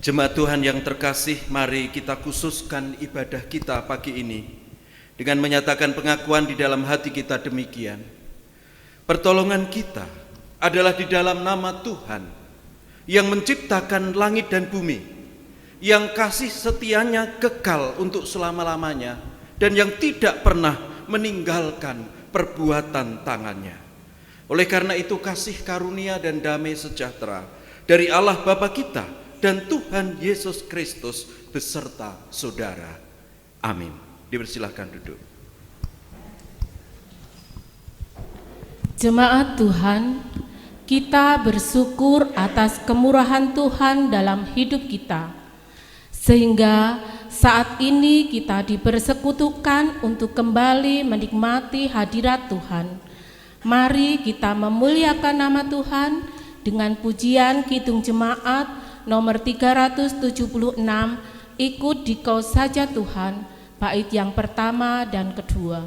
Jemaat Tuhan yang terkasih, mari kita khususkan ibadah kita pagi ini dengan menyatakan pengakuan di dalam hati kita demikian. Pertolongan kita adalah di dalam nama Tuhan yang menciptakan langit dan bumi, yang kasih setianya kekal untuk selama-lamanya dan yang tidak pernah meninggalkan perbuatan tangannya. Oleh karena itu kasih karunia dan damai sejahtera dari Allah Bapa kita dan Tuhan Yesus Kristus beserta saudara. Amin. Dipersilahkan duduk. Jemaat Tuhan, kita bersyukur atas kemurahan Tuhan dalam hidup kita, sehingga saat ini kita dipersekutukan untuk kembali menikmati hadirat Tuhan. Mari kita memuliakan nama Tuhan dengan pujian Kidung Jemaat nomor 376, ikut Dikau Saja Tuhan, bait yang pertama dan kedua.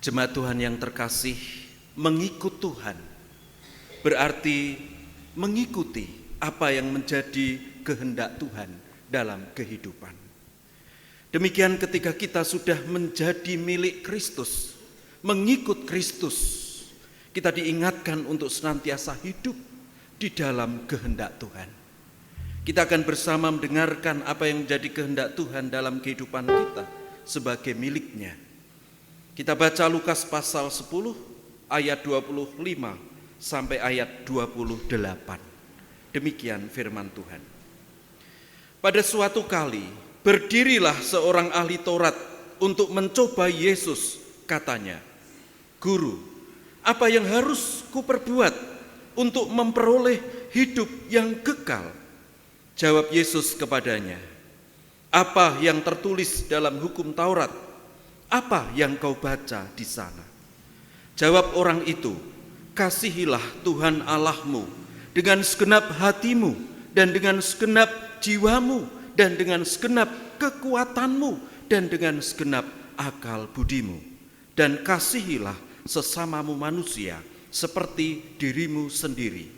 Jemaat Tuhan yang terkasih, mengikut Tuhan berarti mengikuti apa yang menjadi kehendak Tuhan dalam kehidupan. Demikian ketika kita sudah menjadi milik Kristus, mengikut Kristus, kita diingatkan untuk senantiasa hidup di dalam kehendak Tuhan. Kita akan bersama mendengarkan apa yang menjadi kehendak Tuhan dalam kehidupan kita sebagai miliknya. Kita baca Lukas pasal 10 ayat 25 sampai ayat 28. Demikian firman Tuhan. Pada suatu kali berdirilah seorang ahli Taurat untuk mencoba Yesus, katanya, "Guru, apa yang harus kuperbuat untuk memperoleh hidup yang kekal?" Jawab Yesus kepadanya, "Apa yang tertulis dalam hukum Taurat? Apa yang kau baca di sana?" Jawab orang itu, "Kasihilah Tuhan Allahmu dengan segenap hatimu dan dengan segenap jiwamu dan dengan segenap kekuatanmu dan dengan segenap akal budimu. Dan kasihilah sesamamu manusia seperti dirimu sendiri."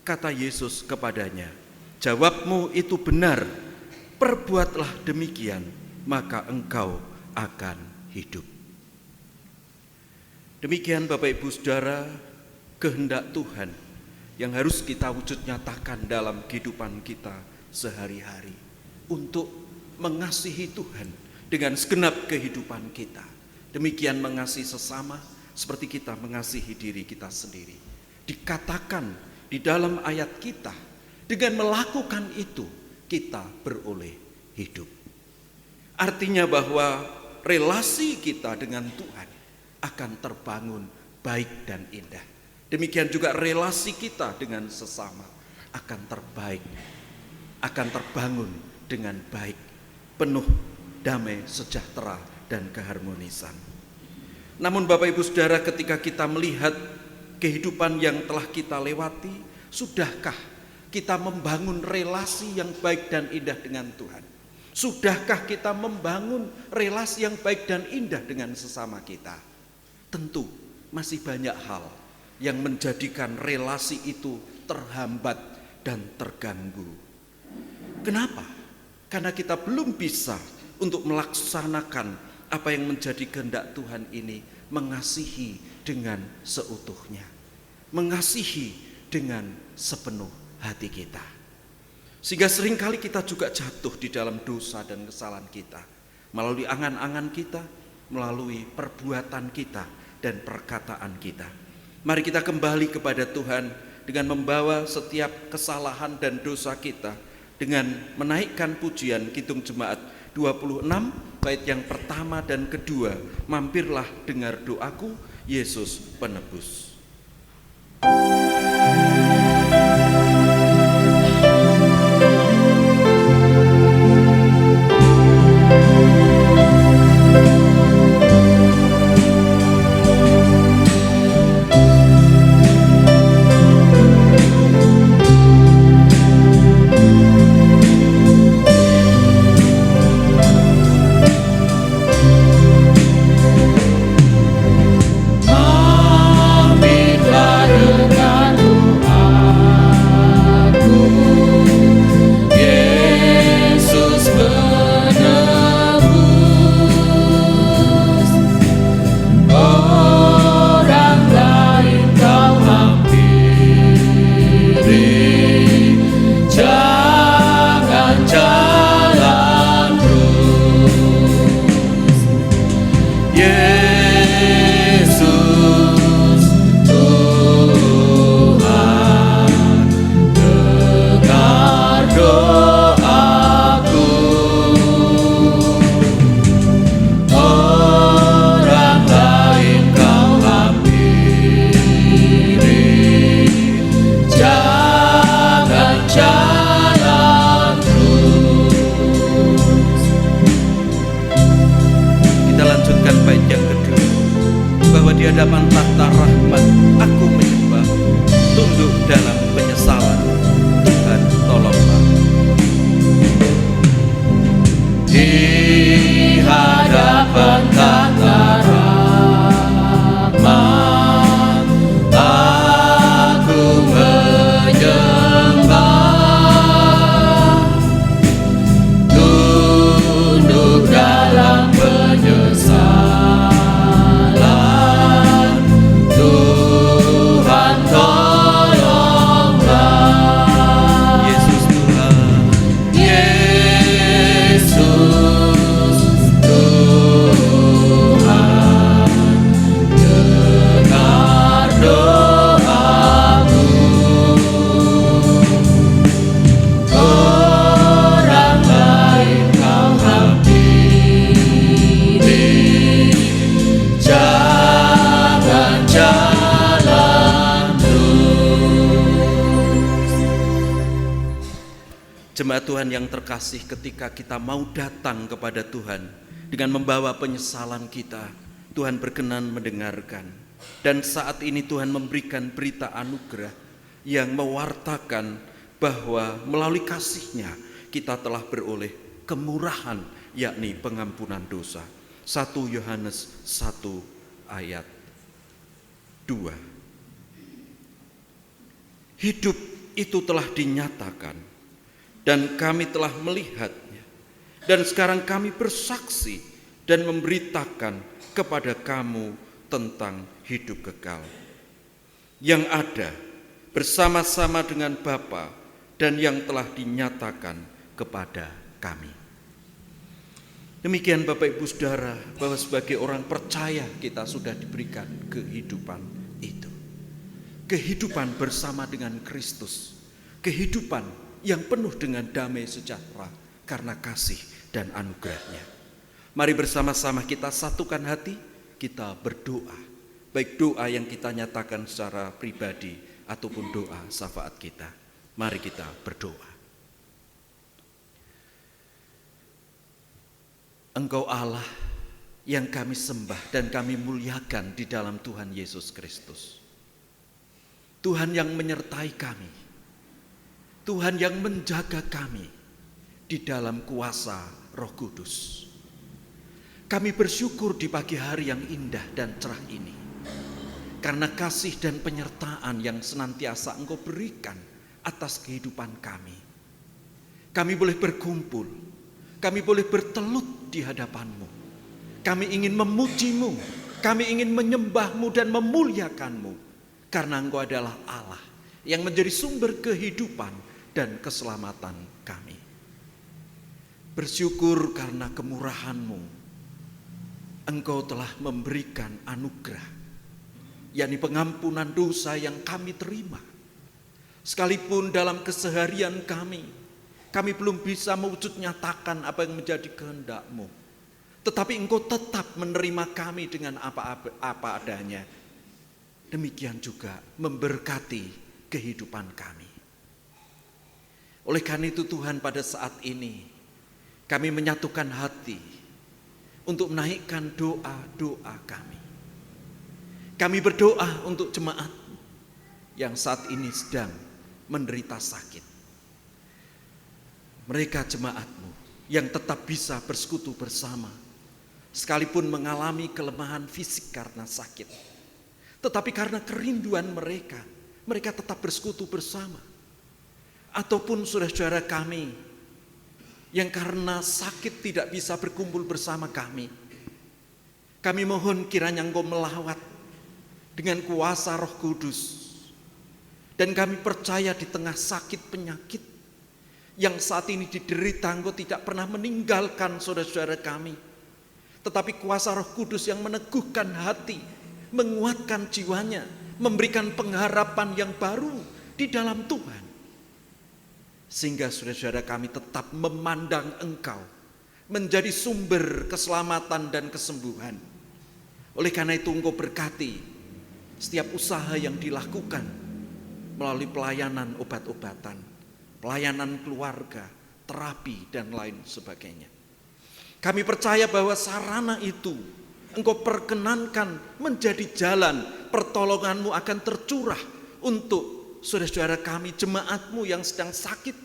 Kata Yesus kepadanya, "Jawabmu itu benar, perbuatlah demikian, maka engkau akan hidup." Demikian Bapak Ibu Saudara, kehendak Tuhan yang harus kita wujud nyatakan dalam kehidupan kita sehari-hari untuk mengasihi Tuhan dengan segenap kehidupan kita. Demikian mengasihi sesama seperti kita mengasihi diri kita sendiri. Dikatakan di dalam ayat kita, dengan melakukan itu kita beroleh hidup. Artinya bahwa relasi kita dengan Tuhan akan terbangun baik dan indah. Demikian juga relasi kita dengan sesama akan terbangun dengan baik, penuh damai, sejahtera, dan keharmonisan. Namun Bapak Ibu Saudara, ketika kita melihat kehidupan yang telah kita lewati, sudahkah kita membangun relasi yang baik dan indah dengan Tuhan? Sudahkah kita membangun relasi yang baik dan indah dengan sesama kita? Tentu masih banyak hal yang menjadikan relasi itu terhambat dan terganggu. Kenapa? Karena kita belum bisa untuk melaksanakan apa yang menjadi kehendak Tuhan ini, mengasihi dengan seutuhnya, mengasihi dengan sepenuh hati kita. Sehingga seringkali kita juga jatuh di dalam dosa dan kesalahan kita, melalui angan-angan kita, melalui perbuatan kita dan perkataan kita. Mari kita kembali kepada Tuhan dengan membawa setiap kesalahan dan dosa kita, dengan menaikkan pujian Kidung Jemaat 26 bait yang pertama dan kedua. Mampirlah dengar doaku, Yesus penebus. Hadapan tahta rahmat aku menyembah, tunduk dalam penyesalan, Tuhan tolonglah. Di hadapan tahta rahmat aku menyembah, tunduk dalam penyesalan, Jemaat Tuhan yang terkasih, ketika kita mau datang kepada Tuhan dengan membawa penyesalan kita, Tuhan berkenan mendengarkan. Dan saat ini Tuhan memberikan berita anugerah yang mewartakan bahwa melalui kasih-Nya kita telah beroleh kemurahan, yakni pengampunan dosa. 1 Yohanes 1 ayat 2. Hidup itu telah dinyatakan dan kami telah melihatnya, dan sekarang kami bersaksi dan memberitakan kepada kamu tentang hidup kekal yang ada bersama-sama dengan Bapa dan yang telah dinyatakan kepada kami. Demikian Bapak Ibu Saudara, bahwa sebagai orang percaya kita sudah diberikan kehidupan itu. Kehidupan bersama dengan Kristus. Kehidupan yang penuh dengan damai sejahtera karena kasih dan anugerah-Nya. Mari bersama-sama kita satukan hati, kita berdoa. Baik doa yang kita nyatakan secara pribadi ataupun doa syafaat kita. Mari kita berdoa. Engkau Allah yang kami sembah dan kami muliakan di dalam Tuhan Yesus Kristus. Tuhan yang menyertai kami. Tuhan yang menjaga kami di dalam kuasa Roh Kudus. Kami bersyukur di pagi hari yang indah dan cerah ini. Karena kasih dan penyertaan yang senantiasa Engkau berikan atas kehidupan kami. Kami boleh berkumpul. Kami boleh bertelut di hadapan-Mu. Kami ingin memuji-Mu. Kami ingin menyembah-Mu dan memuliakan-Mu. Karena Engkau adalah Allah yang menjadi sumber kehidupan dan keselamatan kami. Bersyukur karena kemurahan-Mu. Engkau telah memberikan anugerah, yakni pengampunan dosa yang kami terima. Sekalipun dalam keseharian kami belum bisa mewujud nyatakan apa yang menjadi kehendak-Mu. Tetapi Engkau tetap menerima kami dengan apa adanya. Demikian juga memberkati kehidupan kami. Oleh karena itu Tuhan, pada saat ini kami menyatukan hati untuk menaikkan doa-doa kami. Kami berdoa untuk jemaat yang saat ini sedang menderita sakit. Mereka jemaat-Mu yang tetap bisa bersekutu bersama, sekalipun mengalami kelemahan fisik karena sakit. Tetapi karena kerinduan mereka tetap bersekutu bersama. Ataupun saudara-saudara kami yang karena sakit tidak bisa berkumpul bersama kami. Kami mohon kiranya Engkau melawat dengan kuasa Roh Kudus. Dan kami percaya di tengah sakit penyakit yang saat ini diderita, Engkau tidak pernah meninggalkan saudara-saudara kami. Tetapi kuasa Roh Kudus yang meneguhkan hati, menguatkan jiwanya, memberikan pengharapan yang baru di dalam Tuhan. Sehingga saudara-saudara kami tetap memandang Engkau menjadi sumber keselamatan dan kesembuhan. Oleh karena itu Engkau berkati setiap usaha yang dilakukan melalui pelayanan obat-obatan, pelayanan keluarga, terapi, dan lain sebagainya. Kami percaya bahwa sarana itu Engkau perkenankan menjadi jalan pertolongan-Mu akan tercurah untuk saudara-saudara kami, jemaat-Mu yang sedang sakit.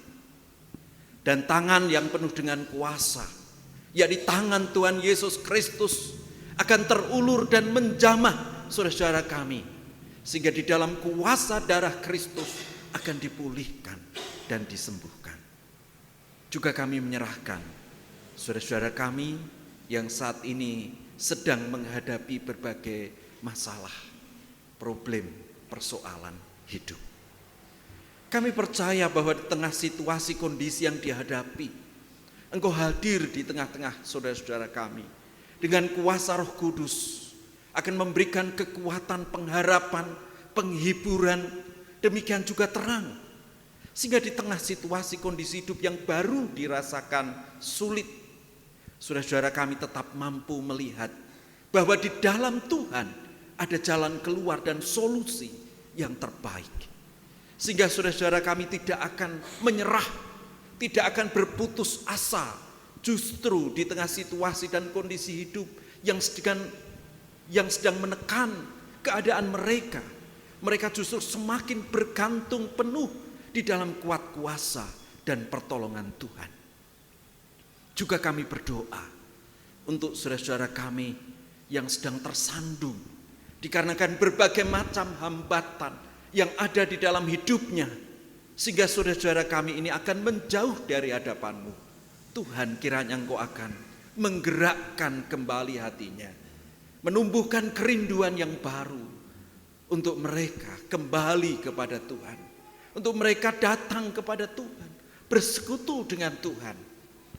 Dan tangan yang penuh dengan kuasa, yakni tangan Tuhan Yesus Kristus, akan terulur dan menjamah saudara-saudara kami. Sehingga di dalam kuasa darah Kristus akan dipulihkan dan disembuhkan. Juga kami menyerahkan saudara-saudara kami yang saat ini sedang menghadapi berbagai masalah, problem, persoalan hidup. Kami percaya bahwa di tengah situasi kondisi yang dihadapi, Engkau hadir di tengah-tengah saudara-saudara kami. Dengan kuasa Roh Kudus akan memberikan kekuatan, pengharapan, penghiburan, demikian juga terang. Sehingga di tengah situasi kondisi hidup yang baru dirasakan sulit, saudara-saudara kami tetap mampu melihat bahwa di dalam Tuhan ada jalan keluar dan solusi yang terbaik. Sehingga saudara-saudara kami tidak akan menyerah, tidak akan berputus asa, justru di tengah situasi dan kondisi hidup yang sedang menekan keadaan mereka. Mereka justru semakin bergantung penuh di dalam kuat kuasa dan pertolongan Tuhan. Juga kami berdoa untuk saudara-saudara kami yang sedang tersandung dikarenakan berbagai macam hambatan yang ada di dalam hidupnya, sehingga saudara-saudara kami ini akan menjauh dari hadapan-Mu. Tuhan, kiranya Engkau akan menggerakkan kembali hatinya, menumbuhkan kerinduan yang baru untuk mereka kembali kepada Tuhan, untuk mereka datang kepada Tuhan, bersekutu dengan Tuhan.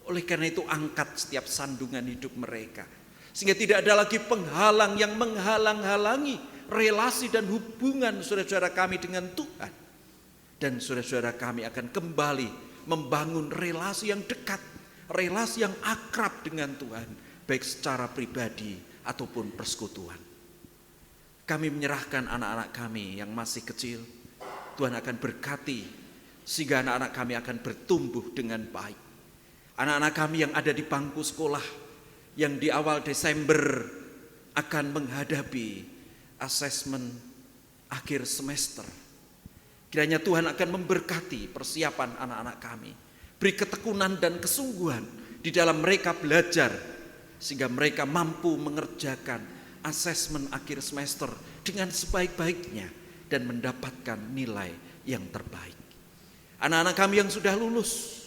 Oleh karena itu angkat setiap sandungan hidup mereka, sehingga tidak ada lagi penghalang yang menghalang-halangi relasi dan hubungan saudara-saudara kami dengan Tuhan. Dan saudara-saudara kami akan kembali membangun relasi yang dekat, relasi yang akrab dengan Tuhan, baik secara pribadi ataupun persekutuan. Kami menyerahkan anak-anak kami yang masih kecil. Tuhan akan berkati sehingga anak-anak kami akan bertumbuh dengan baik. Anak-anak kami yang ada di bangku sekolah, yang di awal Desember akan menghadapi asesmen akhir semester. Kiranya Tuhan akan memberkati persiapan anak-anak kami. Beri ketekunan dan kesungguhan di dalam mereka belajar, sehingga mereka mampu mengerjakan asesmen akhir semester dengan sebaik-baiknya dan mendapatkan nilai yang terbaik. Anak-anak kami yang sudah lulus,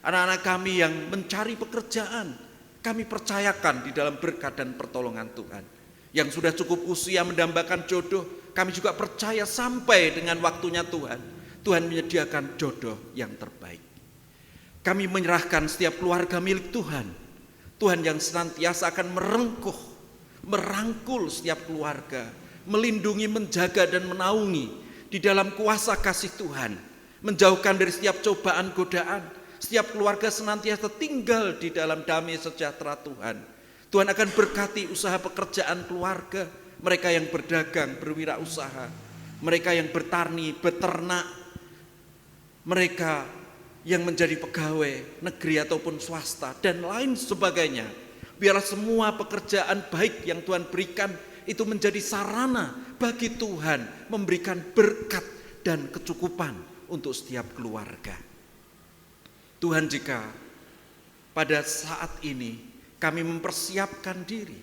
anak-anak kami yang mencari pekerjaan, kami percayakan di dalam berkat dan pertolongan Tuhan. Yang sudah cukup usia mendambakan jodoh, kami juga percaya sampai dengan waktunya Tuhan, Tuhan menyediakan jodoh yang terbaik. Kami menyerahkan setiap keluarga milik Tuhan, Tuhan yang senantiasa akan merangkul setiap keluarga, melindungi, menjaga dan menaungi di dalam kuasa kasih Tuhan, menjauhkan dari setiap cobaan godaan. Setiap keluarga senantiasa tinggal di dalam damai sejahtera Tuhan. Tuhan akan berkati usaha pekerjaan keluarga, mereka yang berdagang, berwirausaha, mereka yang bertani, beternak, mereka yang menjadi pegawai negeri ataupun swasta dan lain sebagainya. Biarlah semua pekerjaan baik yang Tuhan berikan itu menjadi sarana bagi Tuhan memberikan berkat dan kecukupan untuk setiap keluarga. Tuhan, jika pada saat ini kami mempersiapkan diri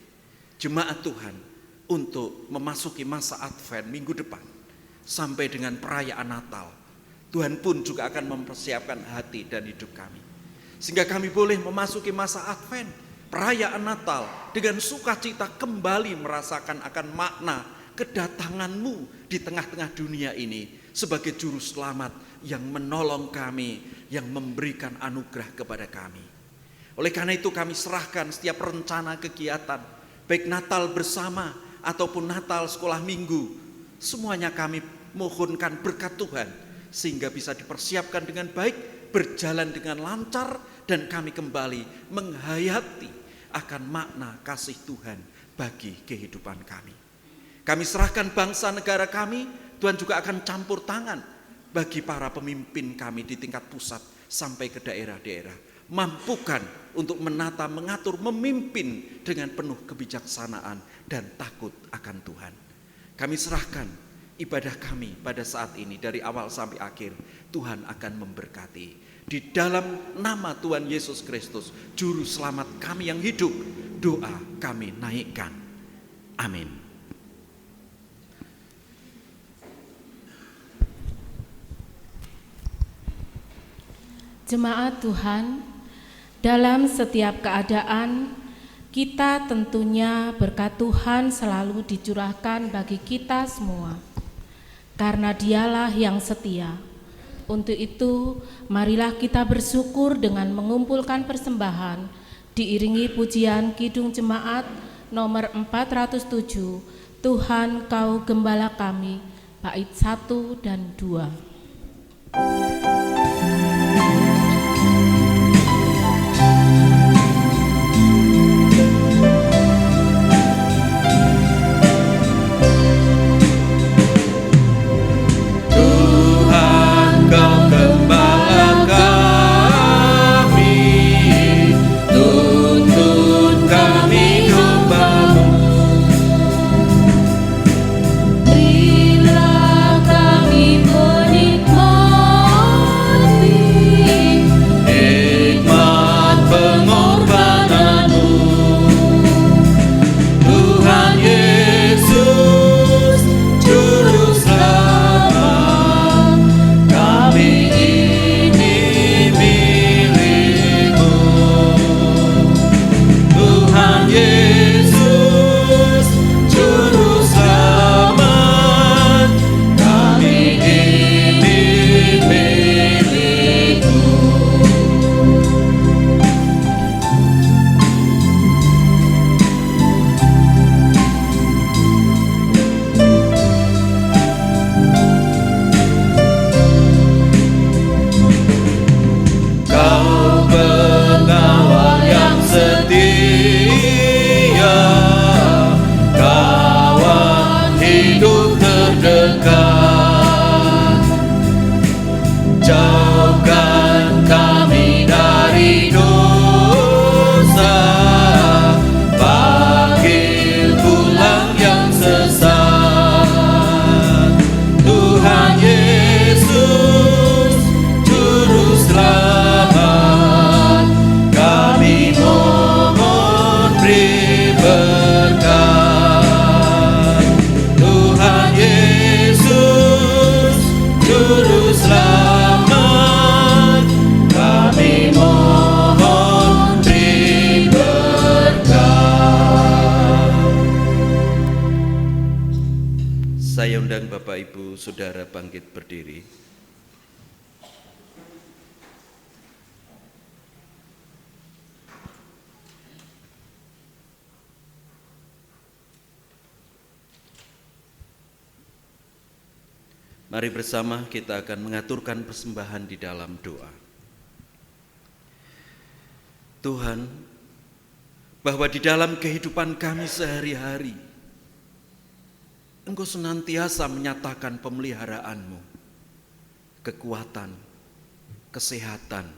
jemaat Tuhan untuk memasuki masa Advent minggu depan sampai dengan perayaan Natal, Tuhan pun juga akan mempersiapkan hati dan hidup kami, sehingga kami boleh memasuki masa Advent, perayaan Natal, dengan sukacita kembali merasakan akan makna kedatangan-Mu di tengah-tengah dunia ini sebagai juru selamat yang menolong kami, yang memberikan anugerah kepada kami. Oleh karena itu kami serahkan setiap rencana kegiatan, baik Natal bersama ataupun Natal sekolah minggu, semuanya kami mohonkan berkat Tuhan sehingga bisa dipersiapkan dengan baik, berjalan dengan lancar, dan kami kembali menghayati akan makna kasih Tuhan bagi kehidupan kami. Kami serahkan bangsa negara kami, Tuhan juga akan campur tangan bagi para pemimpin kami di tingkat pusat sampai ke daerah-daerah. Mampukan untuk menata, mengatur, memimpin dengan penuh kebijaksanaan dan takut akan Tuhan. Kami serahkan ibadah kami pada saat ini dari awal sampai akhir. Tuhan akan memberkati. Di dalam nama Tuhan Yesus Kristus, Juru Selamat kami yang hidup, doa kami naikkan. Amin. Jemaat Tuhan, dalam setiap keadaan kita tentunya berkat Tuhan selalu dicurahkan bagi kita semua, karena Dialah yang setia. Untuk itu, marilah kita bersyukur dengan mengumpulkan persembahan diiringi pujian Kidung Jemaat nomor 407, Tuhan Kau Gembala Kami, bait 1 dan 2. Berilah kami penikmat saudara bangkit berdiri. Mari bersama kita akan mengaturkan persembahan di dalam doa. Tuhan, bahwa di dalam kehidupan kami sehari-hari, Engkau senantiasa menyatakan pemeliharaan-Mu, kekuatan, kesehatan,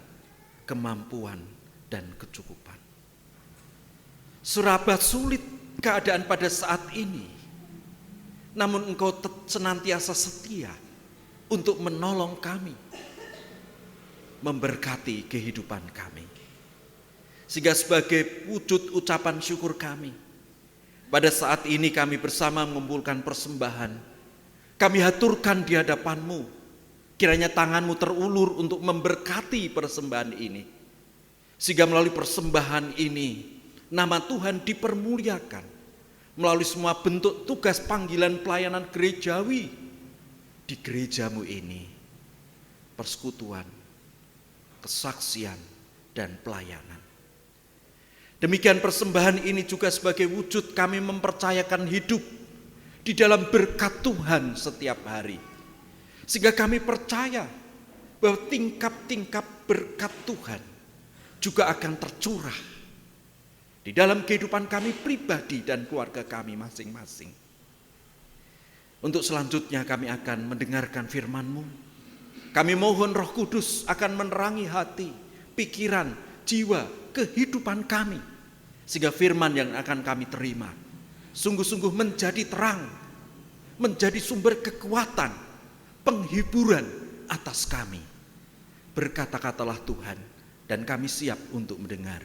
kemampuan, dan kecukupan. Seraba sulit keadaan pada saat ini, namun Engkau senantiasa setia untuk menolong kami, memberkati kehidupan kami. Sehingga sebagai wujud ucapan syukur kami, pada saat ini kami bersama mengumpulkan persembahan, kami haturkan di hadapan-Mu. Kiranya tangan-Mu terulur untuk memberkati persembahan ini, sehingga melalui persembahan ini, nama Tuhan dipermuliakan. Melalui semua bentuk tugas panggilan pelayanan gerejawi di gereja-Mu ini, persekutuan, kesaksian, dan pelayanan. Demikian persembahan ini juga sebagai wujud kami mempercayakan hidup di dalam berkat Tuhan setiap hari. Sehingga kami percaya bahwa tingkap-tingkap berkat Tuhan juga akan tercurah di dalam kehidupan kami pribadi dan keluarga kami masing-masing. Untuk selanjutnya kami akan mendengarkan firman-Mu. Kami mohon Roh Kudus akan menerangi hati, pikiran, jiwa, kehidupan kami. Sehingga firman yang akan kami terima sungguh-sungguh menjadi terang, menjadi sumber kekuatan, penghiburan atas kami. Berkata-katalah Tuhan, dan kami siap untuk mendengar.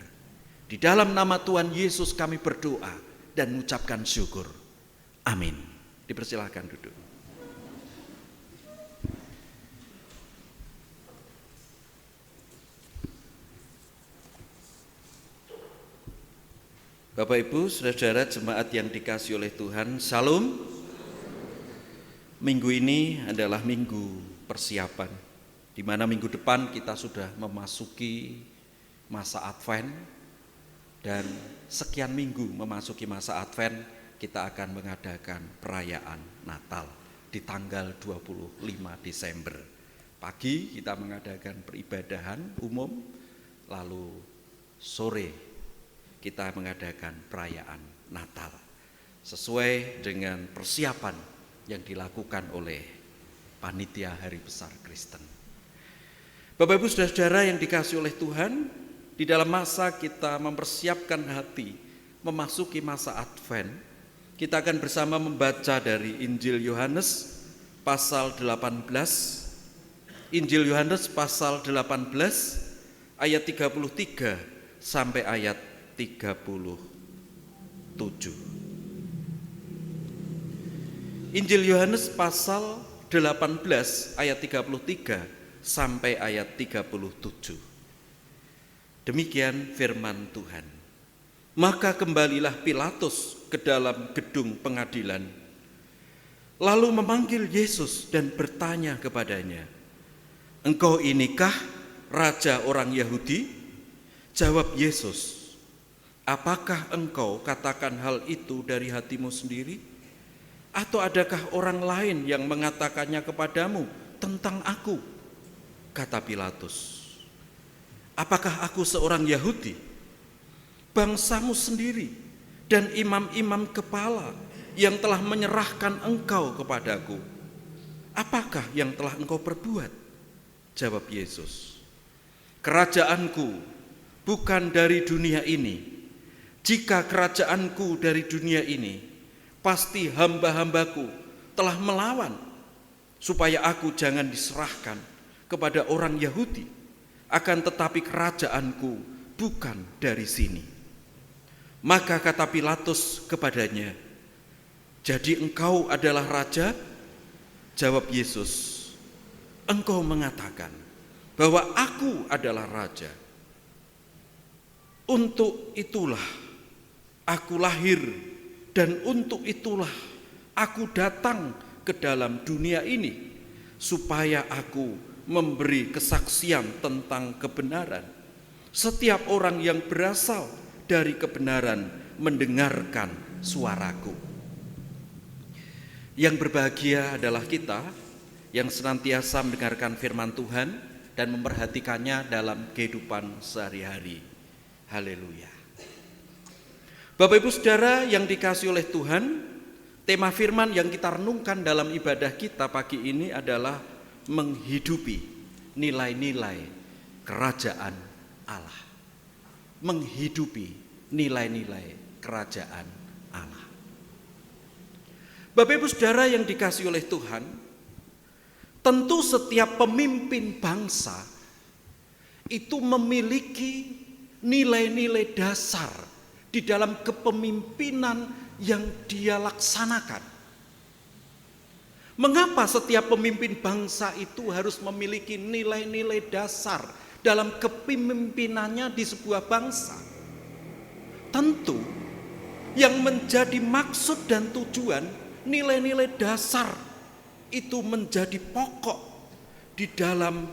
Di dalam nama Tuhan Yesus kami berdoa dan mengucapkan syukur. Amin. Dipersilakan duduk. Bapak Ibu, saudara-saudara jemaat yang dikasihi oleh Tuhan, Salam. Minggu ini adalah minggu persiapan, di mana minggu depan kita sudah memasuki masa Advent. Dan sekian minggu memasuki masa Advent, kita akan mengadakan perayaan Natal di tanggal 25 Desember. Pagi kita mengadakan peribadahan umum, lalu sore kita mengadakan perayaan Natal. Sesuai dengan persiapan yang dilakukan oleh Panitia Hari Besar Kristen. Bapak Ibu saudara-saudara yang dikasihi oleh Tuhan, di dalam masa kita mempersiapkan hati memasuki masa Advent, kita akan bersama membaca dari Injil Yohanes pasal 18. Injil Yohanes pasal 18 ayat 33 sampai ayat 37. Injil Yohanes pasal 18 ayat 33 sampai ayat 37. Demikian firman Tuhan. Maka kembalilah Pilatus ke dalam gedung pengadilan, lalu memanggil Yesus dan bertanya kepadanya, "Engkau inikah raja orang Yahudi?" Jawab Yesus, "Apakah engkau katakan hal itu dari hatimu sendiri? Atau adakah orang lain yang mengatakannya kepadamu tentang aku?" Kata Pilatus, "Apakah aku seorang Yahudi? Bangsamu sendiri dan imam-imam kepala yang telah menyerahkan engkau kepadaku. Apakah yang telah engkau perbuat?" Jawab Yesus, "Kerajaanku bukan dari dunia ini. Jika kerajaanku dari dunia ini, pasti hamba-hambaku telah melawan supaya aku jangan diserahkan kepada orang Yahudi. Akan tetapi kerajaanku bukan dari sini." Maka kata Pilatus kepadanya, "Jadi engkau adalah raja?" Jawab Yesus, "Engkau mengatakan bahwa aku adalah raja. Untuk itulah aku lahir dan untuk itulah aku datang ke dalam dunia ini supaya aku memberi kesaksian tentang kebenaran. Setiap orang yang berasal dari kebenaran mendengarkan suaraku. Yang berbahagia adalah kita yang senantiasa mendengarkan firman Tuhan dan memperhatikannya dalam kehidupan sehari-hari. Haleluya. Bapak Ibu Saudara yang dikasihi oleh Tuhan, tema firman yang kita renungkan dalam ibadah kita pagi ini adalah menghidupi nilai-nilai kerajaan Allah. Menghidupi nilai-nilai kerajaan Allah. Bapak Ibu Saudara yang dikasihi oleh Tuhan, tentu setiap pemimpin bangsa itu memiliki nilai-nilai dasar di dalam kepemimpinan yang dia laksanakan. Mengapa setiap pemimpin bangsa itu harus memiliki nilai-nilai dasar dalam kepemimpinannya di sebuah bangsa? Tentu yang menjadi maksud dan tujuan nilai-nilai dasar itu menjadi pokok di dalam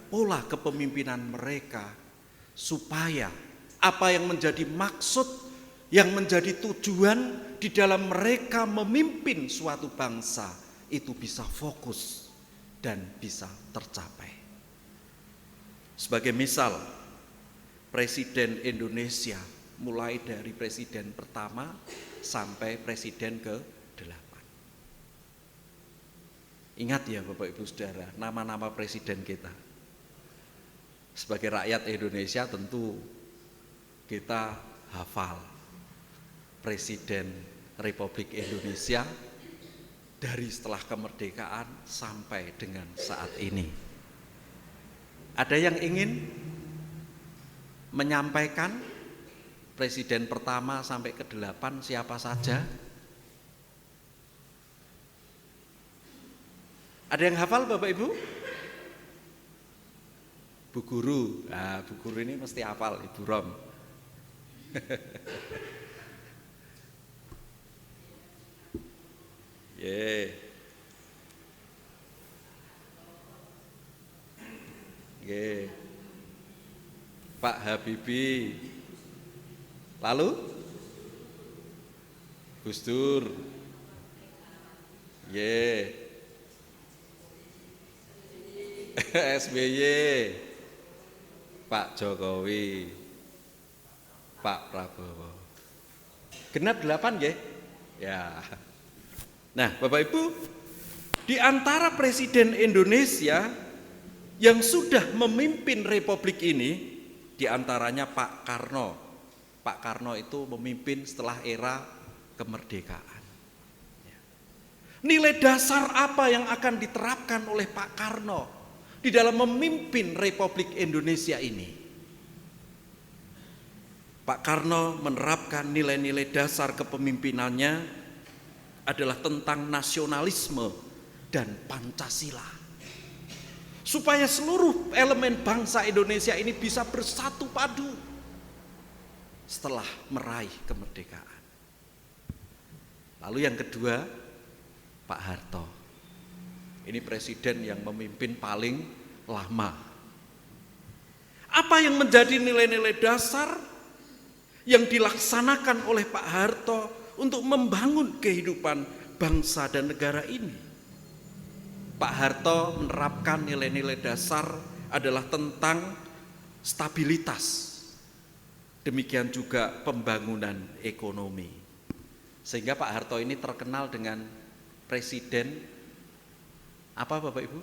pola kepemimpinan mereka, supaya apa yang menjadi maksud, yang menjadi tujuan di dalam mereka memimpin suatu bangsa itu bisa fokus dan bisa tercapai. Sebagai misal, Presiden Indonesia mulai dari presiden pertama sampai presiden ke-8. Ingat ya Bapak Ibu Saudara, nama-nama presiden kita. Sebagai rakyat Indonesia tentu kita hafal Presiden Republik Indonesia dari setelah kemerdekaan sampai dengan saat ini. Ada yang ingin menyampaikan presiden pertama sampai ke-8 siapa saja? Ada yang hafal Bapak Ibu? Bu Guru, nah, Bu Guru ini mesti hafal, Ibu Rom. Pak Habibie, lalu Gus Dur, SBY, Pak Jokowi, Pak Prabowo. Genap 8 nggih? Ya. Nah, Bapak Ibu, di antara presiden Indonesia yang sudah memimpin republik ini, di antaranya Pak Karno. Pak Karno itu memimpin setelah era kemerdekaan. Nilai dasar apa yang akan diterapkan oleh Pak Karno di dalam memimpin Republik Indonesia ini? Pak Karno menerapkan nilai-nilai dasar kepemimpinannya adalah tentang nasionalisme dan Pancasila, supaya seluruh elemen bangsa Indonesia ini bisa bersatu padu setelah meraih kemerdekaan. Lalu yang kedua, Pak Harto. Ini presiden yang memimpin paling lama. Apa yang menjadi nilai-nilai dasar yang dilaksanakan oleh Pak Harto untuk membangun kehidupan bangsa dan negara ini? Pak Harto menerapkan nilai-nilai dasar adalah tentang stabilitas, demikian juga pembangunan ekonomi. Sehingga Pak Harto ini terkenal dengan presiden apa Bapak Ibu?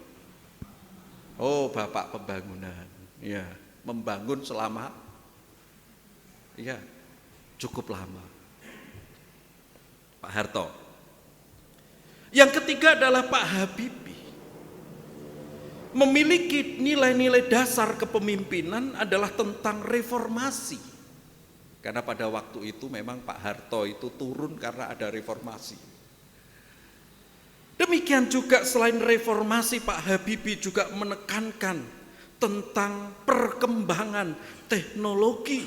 Oh, Bapak Pembangunan. Ya, membangun selama cukup lama. Pak Harto. Yang ketiga adalah Pak Habibie. Memiliki nilai-nilai dasar kepemimpinan adalah tentang reformasi. Karena pada waktu itu memang Pak Harto itu turun karena ada reformasi. Demikian juga selain reformasi, Pak Habibie juga menekankan tentang perkembangan teknologi,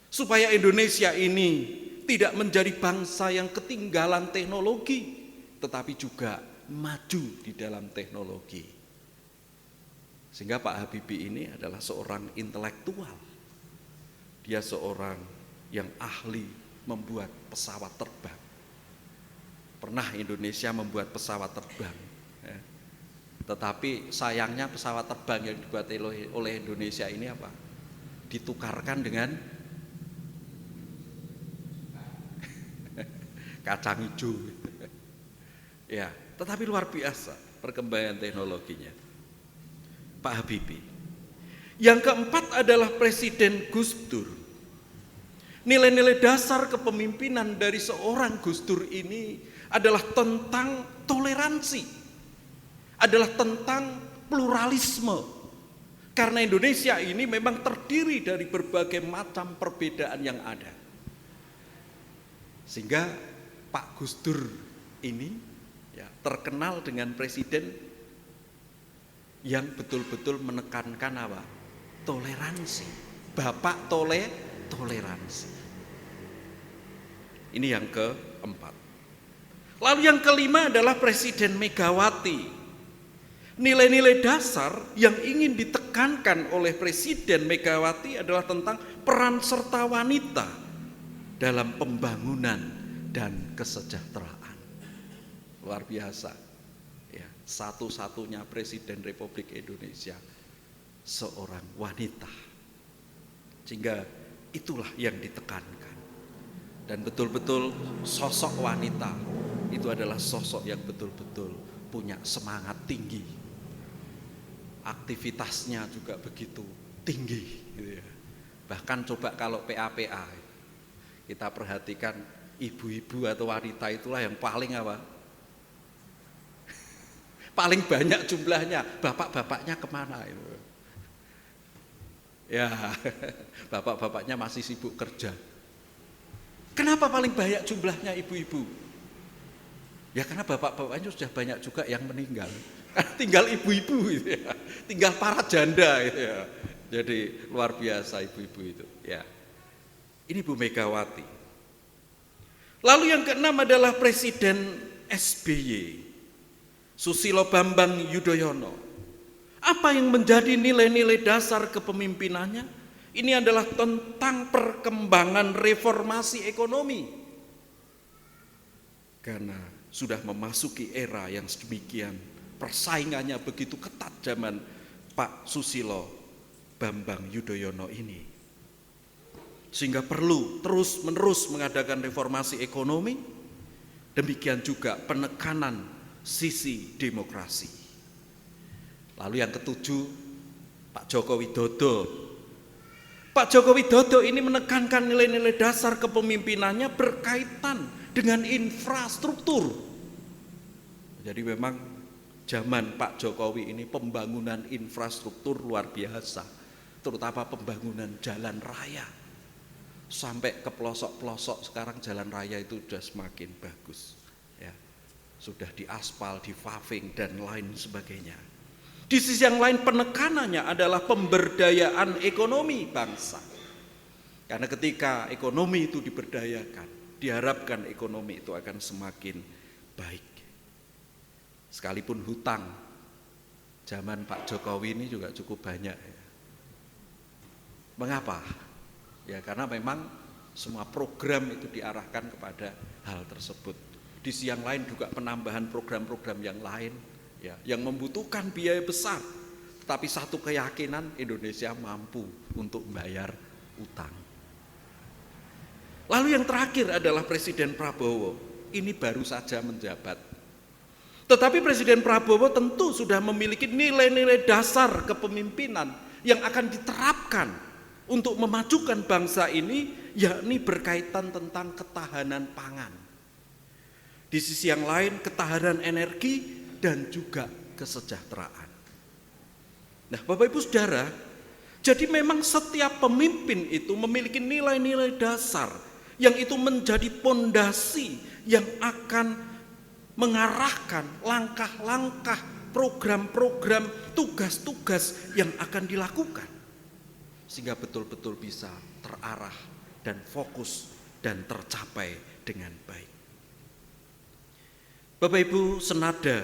supaya Indonesia ini tidak menjadi bangsa yang ketinggalan teknologi, tetapi juga maju di dalam teknologi. Sehingga Pak Habibie ini adalah seorang intelektual. Dia seorang yang ahli membuat pesawat terbang. Pernah Indonesia membuat pesawat terbang, ya. Tetapi sayangnya pesawat terbang yang dibuat oleh Indonesia ini apa? Ditukarkan dengan kacang hijau. Ya, tetapi luar biasa perkembangan teknologinya Pak Habibie. Yang keempat adalah Presiden Gus Dur. Nilai-nilai dasar kepemimpinan dari seorang Gus Dur ini adalah tentang toleransi, adalah tentang pluralisme. Karena Indonesia ini memang terdiri dari berbagai macam perbedaan yang ada. Sehingga Pak Gus Dur ini ya, terkenal dengan presiden yang betul-betul menekankan apa? Toleransi. Bapak toleransi. Ini yang keempat. Lalu yang kelima adalah Presiden Megawati. Nilai-nilai dasar yang ingin ditekankan oleh Presiden Megawati adalah tentang peran serta wanita dalam pembangunan dan kesejahteraan. Luar biasa. Ya, satu-satunya Presiden Republik Indonesia seorang wanita. Sehingga itulah yang ditekankan. Dan betul-betul sosok wanita itu adalah sosok yang betul-betul punya semangat tinggi. Aktivitasnya juga begitu tinggi gitu ya. Bahkan coba kalau PA-PA kita perhatikan, ibu-ibu atau wanita itulah yang paling apa? Paling banyak jumlahnya. Bapak-bapaknya kemana itu? Ya, bapak-bapaknya masih sibuk kerja. Kenapa paling banyak jumlahnya ibu-ibu? Ya karena bapak-bapaknya sudah banyak juga yang meninggal. Tinggal ibu-ibu gitu ya. Tinggal para janda gitu ya. Jadi luar biasa ibu-ibu itu ya. Ini Bu Megawati. Lalu yang keenam adalah Presiden SBY, Susilo Bambang Yudhoyono. Apa yang menjadi nilai-nilai dasar kepemimpinannya? Ini adalah tentang perkembangan reformasi ekonomi. Karena sudah memasuki era yang sedemikian, persaingannya begitu ketat zaman Pak Susilo Bambang Yudhoyono ini. Sehingga perlu terus-menerus mengadakan reformasi ekonomi, demikian juga penekanan sisi demokrasi. Lalu yang ketujuh, Pak Joko Widodo. Pak Joko Widodo ini menekankan nilai-nilai dasar kepemimpinannya berkaitan dengan infrastruktur. Jadi memang zaman Pak Jokowi ini pembangunan infrastruktur luar biasa, terutama pembangunan jalan raya. Sampai ke pelosok-pelosok sekarang jalan raya itu sudah semakin bagus. Ya, sudah diaspal, dipaving dan lain sebagainya. Di sisi yang lain penekanannya adalah pemberdayaan ekonomi bangsa. Karena ketika ekonomi itu diberdayakan, diharapkan ekonomi itu akan semakin baik. Sekalipun hutang, zaman Pak Jokowi ini juga cukup banyak. Mengapa? Ya karena memang semua program itu diarahkan kepada hal tersebut. Di sisi yang lain juga penambahan program-program yang lain, ya, yang membutuhkan biaya besar, tapi satu keyakinan Indonesia mampu untuk membayar utang. Lalu yang terakhir adalah Presiden Prabowo. Ini baru saja menjabat. Tetapi Presiden Prabowo tentu sudah memiliki nilai-nilai dasar kepemimpinan yang akan diterapkan untuk memajukan bangsa ini, yakni berkaitan tentang ketahanan pangan. Di sisi yang lain ketahanan energi dan juga kesejahteraan. Nah, Bapak Ibu Saudara, jadi memang setiap pemimpin itu memiliki nilai-nilai dasar yang itu menjadi pondasi yang akan mengarahkan langkah-langkah, program-program, tugas-tugas yang akan dilakukan. Sehingga betul-betul bisa terarah dan fokus dan tercapai dengan baik. Bapak Ibu, senada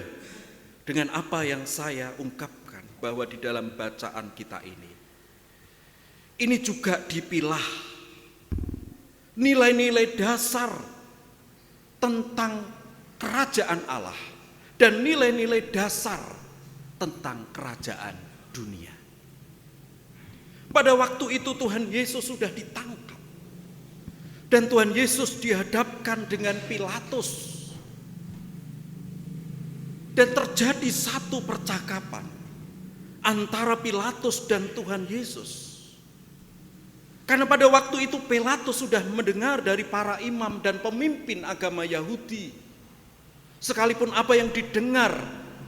dengan apa yang saya ungkapkan bahwa di dalam bacaan kita ini juga dipilah nilai-nilai dasar tentang kerajaan Allah dan nilai-nilai dasar tentang kerajaan dunia. Pada waktu itu Tuhan Yesus sudah ditangkap dan Tuhan Yesus dihadapkan dengan Pilatus. Dan terjadi satu percakapan antara Pilatus dan Tuhan Yesus. Karena pada waktu itu Pilatus sudah mendengar dari para imam dan pemimpin agama Yahudi. Sekalipun apa yang didengar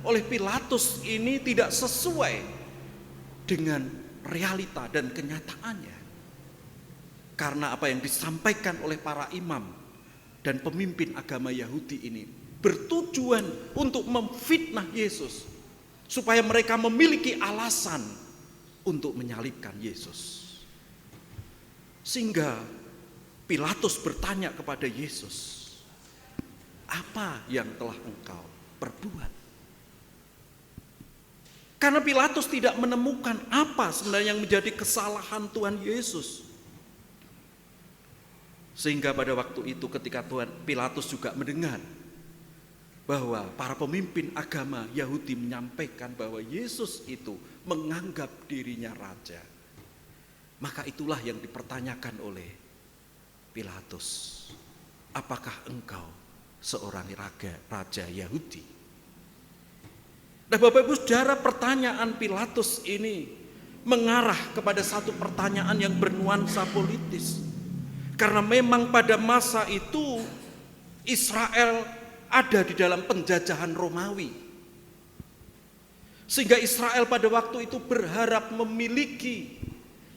oleh Pilatus ini tidak sesuai dengan realita dan kenyataannya. Karena apa yang disampaikan oleh para imam dan pemimpin agama Yahudi ini bertujuan untuk memfitnah Yesus supaya mereka memiliki alasan untuk menyalibkan Yesus. Sehingga Pilatus bertanya kepada Yesus, apa yang telah engkau perbuat? Karena Pilatus tidak menemukan apa sebenarnya yang menjadi kesalahan Tuhan Yesus. Sehingga pada waktu itu ketika Pilatus juga mendengar bahwa para pemimpin agama Yahudi menyampaikan bahwa Yesus itu menganggap dirinya raja, maka itulah yang dipertanyakan oleh Pilatus. Apakah engkau seorang raja Yahudi? Nah, Bapak Ibu Saudara, pertanyaan Pilatus ini mengarah kepada satu pertanyaan yang bernuansa politis. Karena memang pada masa itu Israel ada di dalam penjajahan Romawi. Sehingga Israel pada waktu itu berharap memiliki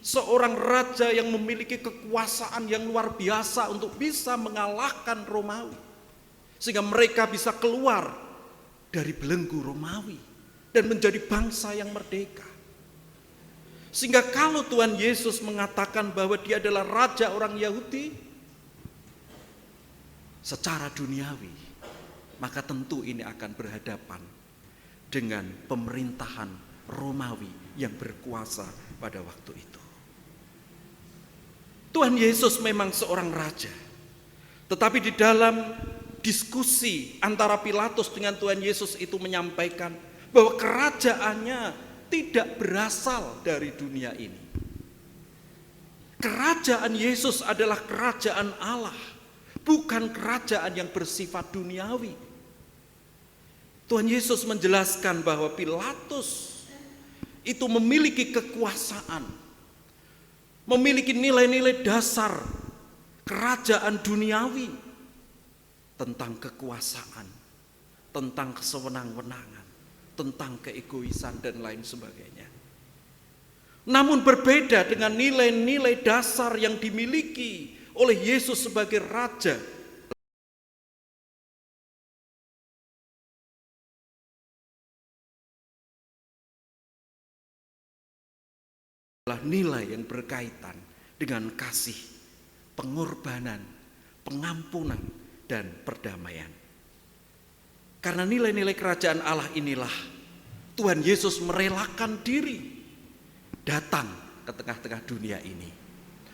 seorang raja yang memiliki kekuasaan yang luar biasa untuk bisa mengalahkan Romawi. Sehingga mereka bisa keluar dari belenggu Romawi dan menjadi bangsa yang merdeka. Sehingga kalau Tuhan Yesus mengatakan bahwa dia adalah raja orang Yahudi, secara duniawi, maka tentu ini akan berhadapan dengan pemerintahan Romawi yang berkuasa pada waktu itu. Tuhan Yesus memang seorang raja, tetapi di dalam diskusi antara Pilatus dengan Tuhan Yesus itu menyampaikan bahwa kerajaannya tidak berasal dari dunia ini. Kerajaan Yesus adalah kerajaan Allah, bukan kerajaan yang bersifat duniawi. Tuhan Yesus menjelaskan bahwa Pilatus itu memiliki kekuasaan, memiliki nilai-nilai dasar kerajaan duniawi tentang kekuasaan, tentang kesewenang-wenangan, tentang keegoisan dan lain sebagainya. Namun berbeda dengan nilai-nilai dasar yang dimiliki oleh Yesus sebagai raja. Adalah nilai yang berkaitan dengan kasih, pengorbanan, pengampunan, dan perdamaian. Karena nilai-nilai kerajaan Allah inilah Tuhan Yesus merelakan diri datang ke tengah-tengah dunia ini.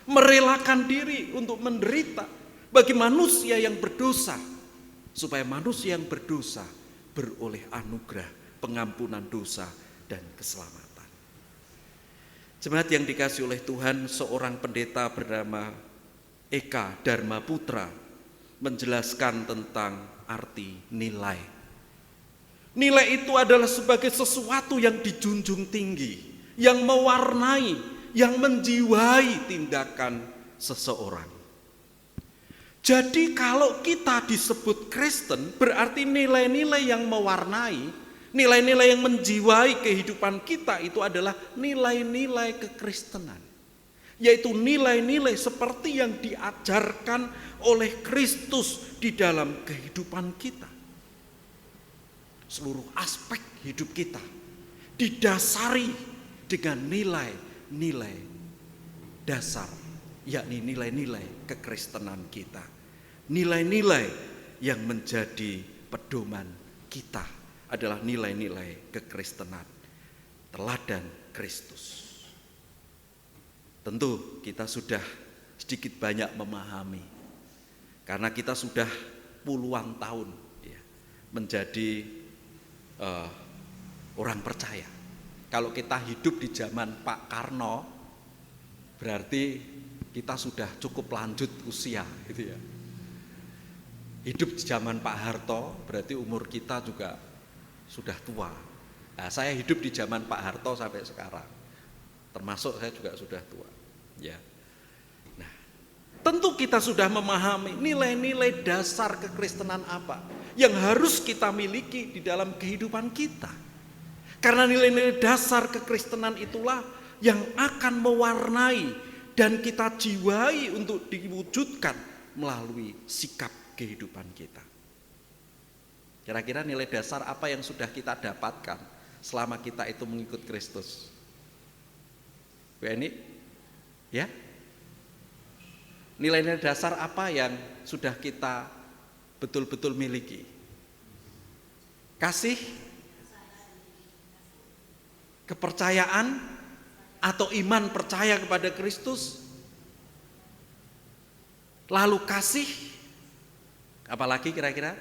Merelakan diri untuk menderita bagi manusia yang berdosa, supaya manusia yang berdosa beroleh anugerah pengampunan dosa dan keselamatan. Jemaat yang dikasihi oleh Tuhan, seorang pendeta bernama Eka Dharma Putra menjelaskan tentang arti nilai. Nilai itu adalah sebagai sesuatu yang dijunjung tinggi, yang mewarnai, yang menjiwai tindakan seseorang. Jadi kalau kita disebut Kristen, berarti nilai-nilai yang mewarnai, nilai-nilai yang menjiwai kehidupan kita itu adalah nilai-nilai kekristenan. Yaitu nilai-nilai seperti yang diajarkan oleh Kristus di dalam kehidupan kita. Seluruh aspek hidup kita didasari dengan nilai-nilai dasar, yakni nilai-nilai kekristenan kita. Nilai-nilai yang menjadi pedoman kita adalah nilai-nilai kekristenan, teladan Kristus. Tentu kita sudah sedikit banyak memahami, karena kita sudah puluhan tahun ya, menjadi orang percaya. Kalau kita hidup di zaman Pak Karno, berarti kita sudah cukup lanjut usia gitu ya. Hidup di zaman Pak Harto, berarti umur kita juga sudah tua. Nah, saya hidup di zaman Pak Harto sampai sekarang, termasuk saya juga sudah tua. Ya. Nah, tentu kita sudah memahami nilai-nilai dasar kekristenan apa yang harus kita miliki di dalam kehidupan kita. Karena nilai-nilai dasar kekristenan itulah yang akan mewarnai dan kita jiwai untuk diwujudkan melalui sikap kehidupan kita. Kira-kira nilai dasar apa yang sudah kita dapatkan selama kita itu mengikut Kristus? Bu Eni, ya? Nilai-nilai dasar apa yang sudah kita betul-betul miliki? Kasih, kepercayaan, atau iman percaya kepada Kristus, lalu kasih, apalagi kira-kira?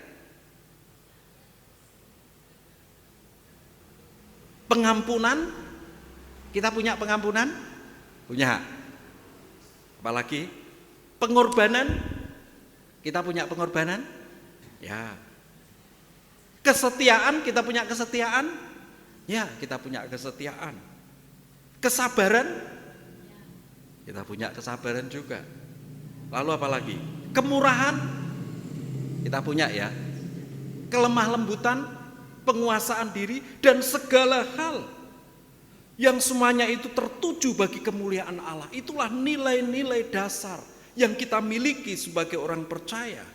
Pengampunan, kita punya pengampunan? Punya. Apalagi? Pengorbanan, kita punya pengorbanan? Ya. Kesetiaan, kita punya kesetiaan? Ya, kita punya kesetiaan. Kesabaran, kita punya kesabaran juga. Lalu apa lagi? Kemurahan, kita punya ya. Kelemah lembutan, penguasaan diri, dan segala hal yang semuanya itu tertuju bagi kemuliaan Allah. Itulah nilai-nilai dasar yang kita miliki sebagai orang percaya.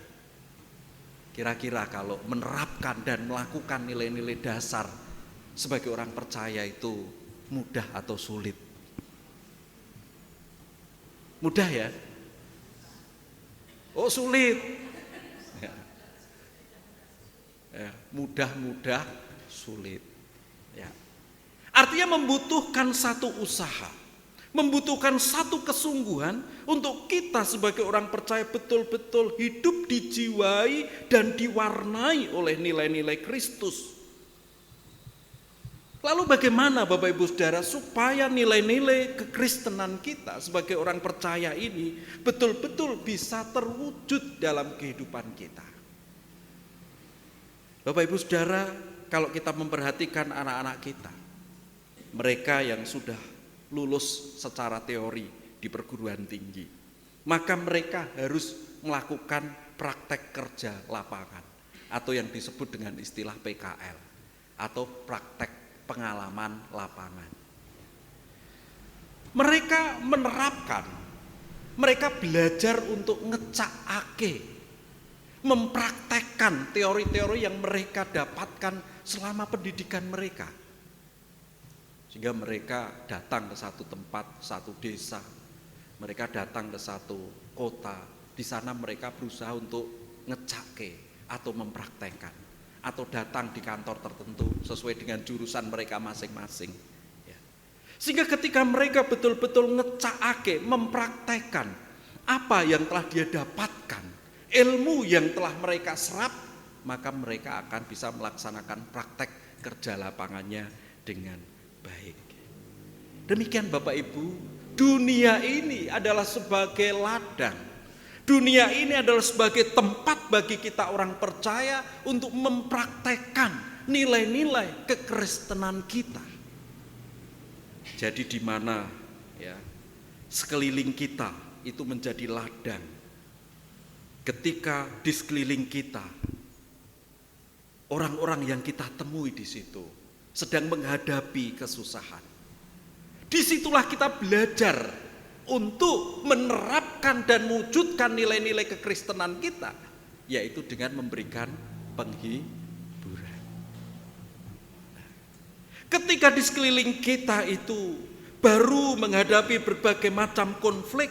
Kira-kira kalau menerapkan dan melakukan nilai-nilai dasar sebagai orang percaya itu mudah atau sulit? Mudah ya? Oh sulit. Ya, mudah sulit. Ya. Artinya membutuhkan satu usaha, membutuhkan satu kesungguhan untuk kita sebagai orang percaya betul-betul hidup dijiwai dan diwarnai oleh nilai-nilai Kristus. Lalu bagaimana Bapak Ibu Saudara supaya nilai-nilai kekristenan kita sebagai orang percaya ini betul-betul bisa terwujud dalam kehidupan kita? Bapak Ibu Saudara, kalau kita memperhatikan anak-anak kita, mereka yang sudah lulus secara teori di perguruan tinggi, maka mereka harus melakukan praktek kerja lapangan atau yang disebut dengan istilah PKL atau praktek pengalaman lapangan. Mereka menerapkan, mereka belajar untuk ngecakake, mempraktekkan teori-teori yang mereka dapatkan selama pendidikan mereka. Sehingga mereka datang ke satu tempat, satu desa, mereka datang ke satu kota, di sana mereka berusaha untuk ngecake atau mempraktekkan, atau datang di kantor tertentu sesuai dengan jurusan mereka masing-masing. Sehingga ketika mereka betul-betul ngecakake, mempraktekkan apa yang telah dia dapatkan, ilmu yang telah mereka serap, maka mereka akan bisa melaksanakan praktek kerja lapangannya dengan baik. Demikian Bapak Ibu, dunia ini adalah sebagai ladang. Dunia ini adalah sebagai tempat bagi kita orang percaya untuk mempraktekkan nilai-nilai kekristenan kita. Jadi di mana ya sekeliling kita itu menjadi ladang. Ketika di sekeliling kita orang-orang yang kita temui di situ sedang menghadapi kesusahan, disitulah kita belajar untuk menerapkan dan mewujudkan nilai-nilai kekristenan kita, yaitu dengan memberikan penghiburan. Ketika di sekeliling kita itu baru menghadapi berbagai macam konflik,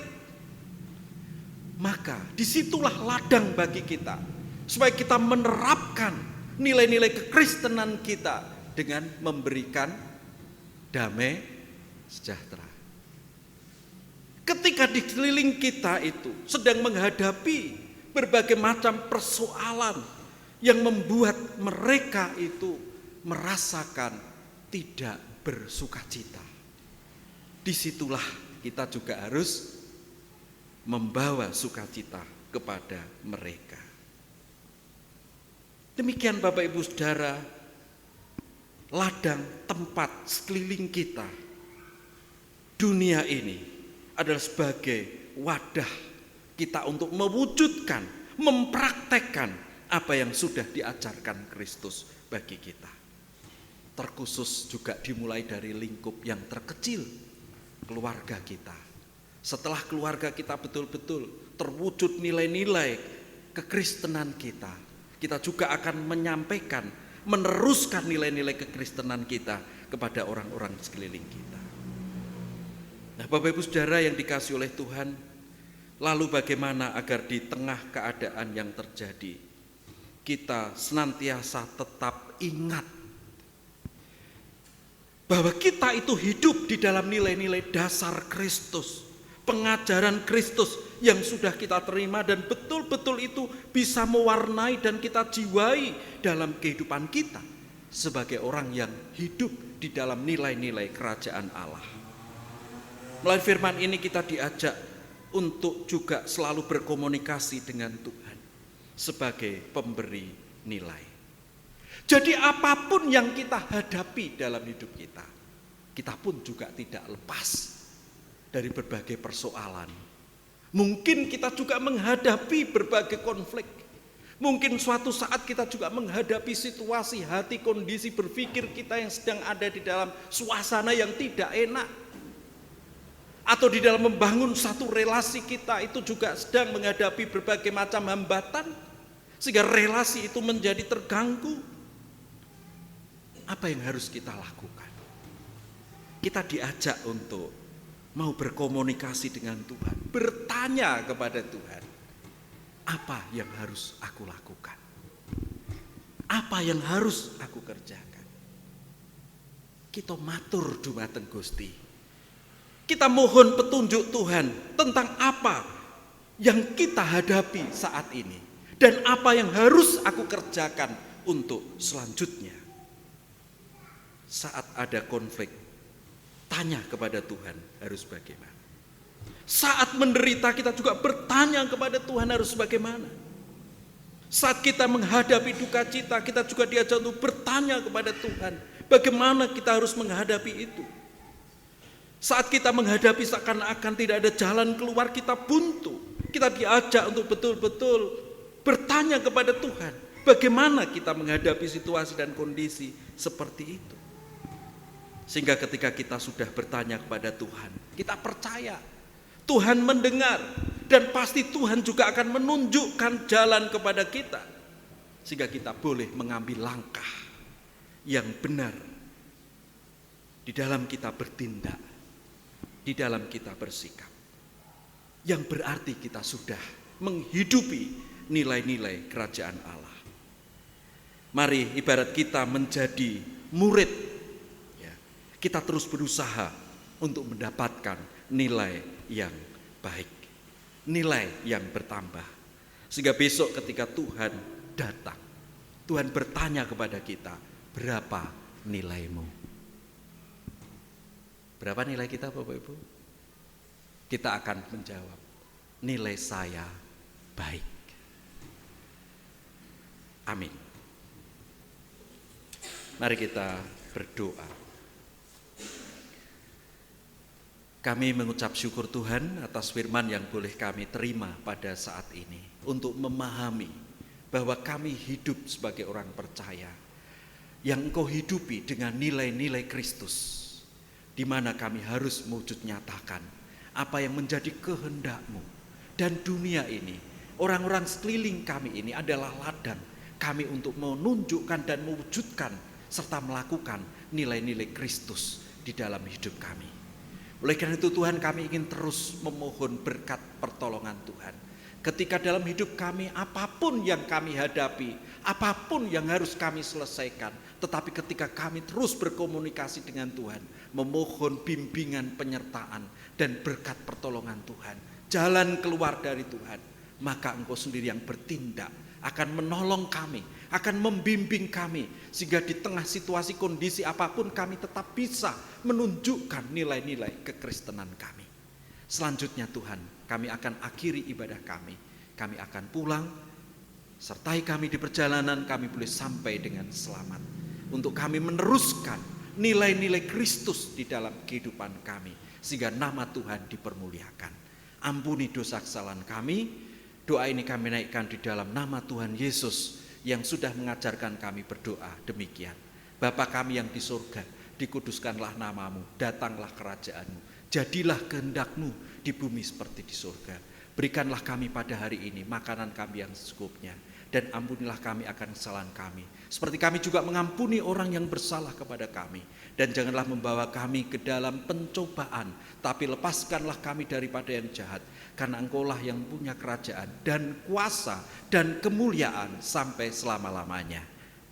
maka disitulah ladang bagi kita supaya kita menerapkan nilai-nilai kekristenan kita dengan memberikan damai sejahtera. Ketika di sekeliling kita itu sedang menghadapi berbagai macam persoalan yang membuat mereka itu merasakan tidak bersukacita, disitulah kita juga harus membawa sukacita kepada mereka. Demikian Bapak Ibu Saudara, ladang tempat sekeliling kita, dunia ini adalah sebagai wadah kita untuk mewujudkan, mempraktekkan apa yang sudah diajarkan Kristus bagi kita. Terkhusus juga dimulai dari lingkup yang terkecil, keluarga kita. Setelah keluarga kita betul-betul terwujud nilai-nilai kekristenan kita, kita juga akan menyampaikan, meneruskan nilai-nilai kekristenan kita kepada orang-orang sekeliling kita. Nah, Bapak Ibu Saudara yang dikasihi oleh Tuhan, lalu bagaimana agar di tengah keadaan yang terjadi, kita senantiasa tetap ingat bahwa kita itu hidup di dalam nilai-nilai dasar Kristus, pengajaran Kristus yang sudah kita terima dan betul-betul itu bisa mewarnai dan kita jiwai dalam kehidupan kita sebagai orang yang hidup di dalam nilai-nilai kerajaan Allah. Melalui firman ini kita diajak untuk juga selalu berkomunikasi dengan Tuhan sebagai pemberi nilai. Jadi apapun yang kita hadapi dalam hidup kita, kita pun juga tidak lepas dari berbagai persoalan. Mungkin kita juga menghadapi berbagai konflik. Mungkin suatu saat kita juga menghadapi situasi hati, kondisi berpikir kita yang sedang ada di dalam suasana yang tidak enak. Atau di dalam membangun satu relasi kita itu juga sedang menghadapi berbagai macam hambatan, sehingga relasi itu menjadi terganggu. Apa yang harus kita lakukan? Kita diajak untuk mau berkomunikasi dengan Tuhan, bertanya kepada Tuhan, apa yang harus aku lakukan? Apa yang harus aku kerjakan? Kita matur dumateng Gusti. Kita mohon petunjuk Tuhan tentang apa yang kita hadapi saat ini dan apa yang harus aku kerjakan untuk selanjutnya. Saat ada konflik, tanya kepada Tuhan harus bagaimana. Saat menderita kita juga bertanya kepada Tuhan harus bagaimana. Saat kita menghadapi duka cita, kita juga diajak untuk bertanya kepada Tuhan bagaimana kita harus menghadapi itu. Saat kita menghadapi seakan-akan tidak ada jalan keluar, kita buntu, kita diajak untuk betul-betul bertanya kepada Tuhan bagaimana kita menghadapi situasi dan kondisi seperti itu. Sehingga ketika kita sudah bertanya kepada Tuhan, kita percaya Tuhan mendengar dan pasti Tuhan juga akan menunjukkan jalan kepada kita. Sehingga kita boleh mengambil langkah yang benar di dalam kita bertindak, di dalam kita bersikap. Yang berarti kita sudah menghidupi nilai-nilai kerajaan Allah. Mari ibarat kita menjadi murid, kita terus berusaha untuk mendapatkan nilai yang baik, nilai yang bertambah. Sehingga besok ketika Tuhan datang, Tuhan bertanya kepada kita, berapa nilaimu? Berapa nilai kita Bapak Ibu? Kita akan menjawab, nilai saya baik. Amin. Mari kita berdoa. Kami mengucap syukur Tuhan atas firman yang boleh kami terima pada saat ini, untuk memahami bahwa kami hidup sebagai orang percaya yang Engkau hidupi dengan nilai-nilai Kristus, di mana kami harus mewujud nyatakan apa yang menjadi kehendak-Mu. Dan dunia ini, orang-orang sekeliling kami ini adalah ladang kami untuk menunjukkan dan mewujudkan serta melakukan nilai-nilai Kristus di dalam hidup kami. Oleh karena itu Tuhan, kami ingin terus memohon berkat pertolongan Tuhan, Ketika dalam hidup kami apapun yang kami hadapi, apapun yang harus kami selesaikan, tetapi ketika kami terus berkomunikasi dengan Tuhan, memohon bimbingan, penyertaan, dan berkat pertolongan Tuhan, jalan keluar dari Tuhan, maka Engkau sendiri yang bertindak, akan menolong kami, akan membimbing kami, sehingga di tengah situasi kondisi apapun kami tetap bisa menunjukkan nilai-nilai kekristenan kami. Selanjutnya Tuhan, kami akan akhiri ibadah kami akan pulang, sertai kami di perjalanan, kami boleh sampai dengan selamat, untuk kami meneruskan nilai-nilai Kristus di dalam kehidupan kami, sehingga nama Tuhan dipermuliakan. Ampuni dosa kesalahan kami. Doa ini kami naikkan di dalam nama Tuhan Yesus yang sudah mengajarkan kami berdoa demikian. Bapa kami yang di surga, dikuduskanlah namamu, datanglah kerajaanmu, jadilah kehendak-Mu di bumi seperti di surga. Berikanlah kami pada hari ini makanan kami yang secukupnya, dan ampunilah kami akan kesalahan kami, seperti kami juga mengampuni orang yang bersalah kepada kami. Dan janganlah membawa kami ke dalam pencobaan, tapi lepaskanlah kami daripada yang jahat, karena Engkaulah yang punya kerajaan dan kuasa dan kemuliaan sampai selama-lamanya.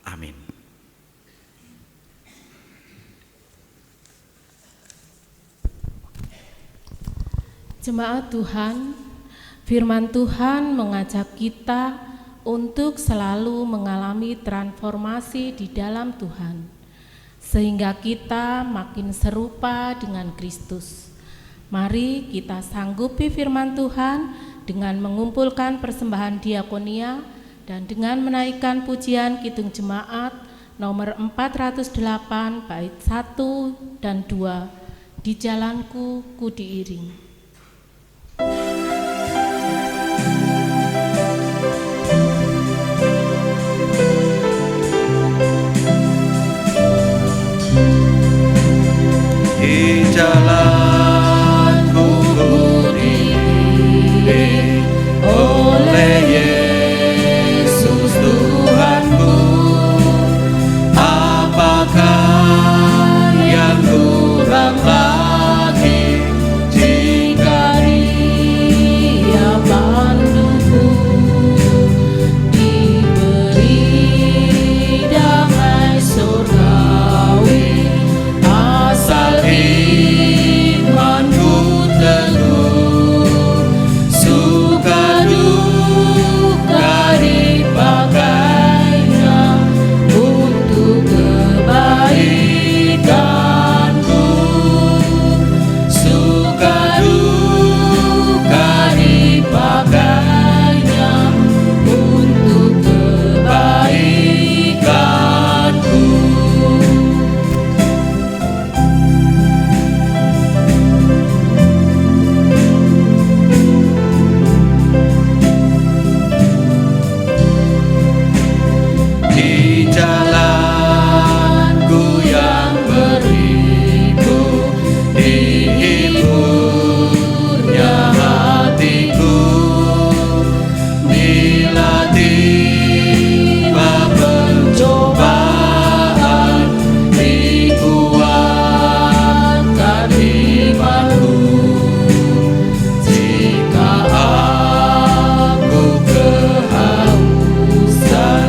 Amin. Jemaat Tuhan, firman Tuhan mengajak kita untuk selalu mengalami transformasi di dalam Tuhan, sehingga kita makin serupa dengan Kristus. Mari kita sanggupi firman Tuhan dengan mengumpulkan persembahan diakonia dan dengan menaikkan pujian Kidung Jemaat nomor 408 bait 1 dan 2, Di Jalanku Ku Diiring. Di jalanku ku diiring oleh Yesus Tuhanku. Apakah yang kurang lagi jika Dia panduku? Diberi damai surgawi asal imanku teguh, suka duka dipakainya untuk kebaikanku, suka duka dipakainya untuk kebaikanku. Di jalanku yang beribu, dihiburnya hatiku, bila tiba pencobaan, dikuatkan imanku. Jika aku kehausan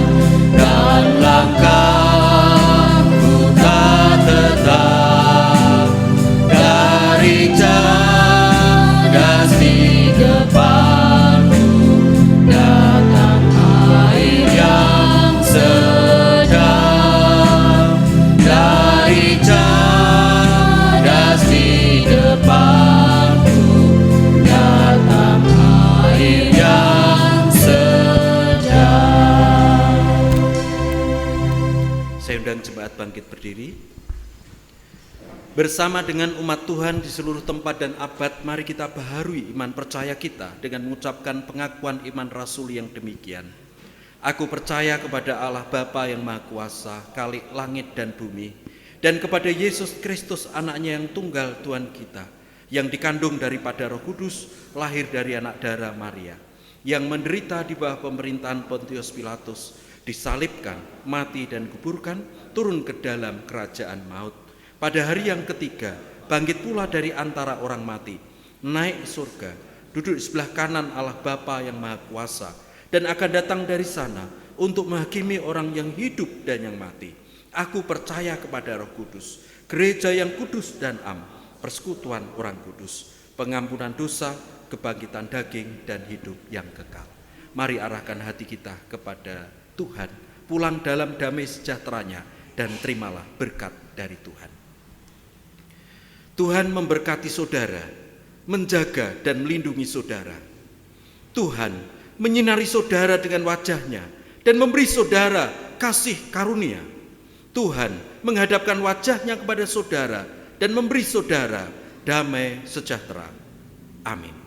dan langkahku tak tetap, dari jagas di depanku datang air yang sedang, dari jagas di depanku datang air yang sedang. Saya undang jemaat bangkit berdiri. Bersama dengan umat Tuhan di seluruh tempat dan abad, mari kita baharui iman percaya kita dengan mengucapkan pengakuan iman rasuli yang demikian. Aku percaya kepada Allah Bapa yang Maha Kuasa, Khalik langit dan bumi, dan kepada Yesus Kristus anaknya yang tunggal Tuhan kita, yang dikandung daripada Roh Kudus, lahir dari anak darah Maria, yang menderita di bawah pemerintahan Pontius Pilatus, disalibkan, mati dan kuburkan, turun ke dalam kerajaan maut. Pada hari yang ketiga, bangkit pula dari antara orang mati, naik ke surga, duduk di sebelah kanan Allah Bapa yang Maha Kuasa, dan akan datang dari sana untuk menghakimi orang yang hidup dan yang mati. Aku percaya kepada Roh Kudus, gereja yang kudus dan am, persekutuan orang kudus, pengampunan dosa, kebangkitan daging, dan hidup yang kekal. Mari arahkan hati kita kepada Tuhan, pulang dalam damai sejahteranya, dan terimalah berkat dari Tuhan. Tuhan memberkati saudara, menjaga dan melindungi saudara. Tuhan menyinari saudara dengan wajah-Nya dan memberi saudara kasih karunia. Tuhan menghadapkan wajah-Nya kepada saudara dan memberi saudara damai sejahtera. Amin.